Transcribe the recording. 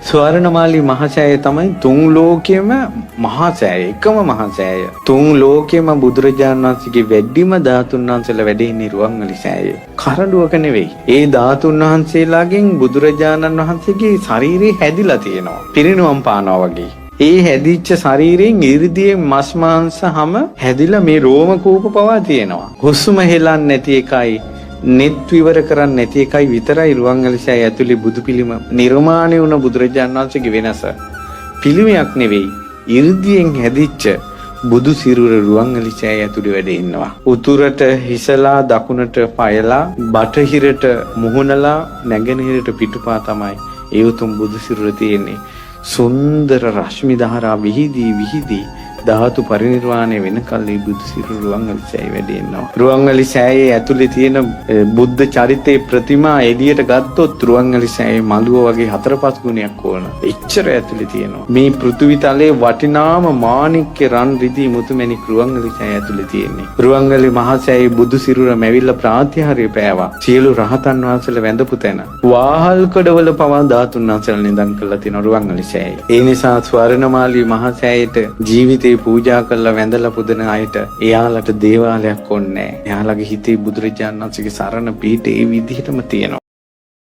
ස්වර්ණමාලී මහසෑය තමයි තුන් ලෝකයේම මහසෑය, එකම මහසෑය. තුන් ලෝකයේම බුදුරජාණන් වහන්සේගේ වැඩිම ධාතුන් වහන්සේලා වැඩ ඉන්නේ රුවන්වැලි සෑයේ. කරඬුවක නෙවෙයි. ඒ ධාතුන් වහන්සේලාගෙන් බුදුරජාණන් වහන්සේගේ ශරීරය හැදිලා තියෙනවා. පිරිනුවම් පානවා වගේ. ඒ හැදිච්ච ශරීරයෙන් ඉරිදියෙන් මස් මාංශ හැම හැදිලා මේ රෝම කූප පවා තියෙනවා. හුස්ම හෙලන්නේ නැති එකයි, නෙත් විවර කරන්නේ නැති එකයි විතරයි රුවන්වැලි සෑය ඇතුලේ බුදු පිළිම නිර්මාණය වුණ බුදුරජාණන් වහන්සේගේ වෙනස. පිළිමයක් නෙවෙයි, ඉරිදියෙන් හැදිච්ච බුදු සිරුර රුවන්වැලි සෑය ඇතුලේ වැඩ ඉන්නවා. උතුරට හිසලා දකුණට පයලා බටහිරට මුහුණලා නැගෙනහිරට පිටුපා තමයි ඒ උතුම් බුදු සිරුර තියෙන්නේ. සුන්දර රශ්මි ධාරා විහිදී ධාතු පරිනිර්වාණය වෙනකල් මේ බුදු සිරුර රුවන්වැලි සෑයේ වැඩ ඉන්නවා. රුවන්වැලි සෑයේ ඇතුලේ තියෙන බුද්ධ චරිතයේ ප්‍රතිමා එළියට ගත්තොත් රුවන්වැලි සෑයේ මළුව වගේ 4-5 ගුණයක් ඕන. එච්චර ඇතුලේ තියෙනවා. මේ පෘථිවි තලයේ වටිනාම මාණික්ක රන් රිදී මුතුමැණික් රුවන්වැලි සෑයේ ඇතුලේ තියෙන්නේ. රුවන්වැලි මහා සෑයේ බුදු සිරුර මැවිල්ලා ප්‍රාතිහාර්ය පෑවා. සියලු රහතන් වහන්සේලා වැඳපු තැන. වාහල් කඩවල පවා ධාතුන් වහන්සේලා නිදන් කළා තියෙනවා රුවන්වැලි සෑයේ. ඒ නිසා ස්වර්ණමාලී මහා සෑයට ජීවිතේ පූජා කරලා වැඳලා පුදන අයට එයාලට දේවාලයක් ඕනේ නැහැ. එයාලගේ හිතේ බුදුරජාණන් වහන්සේගේ සරණ පිහිට ඒ විදිහටම තියෙනවා.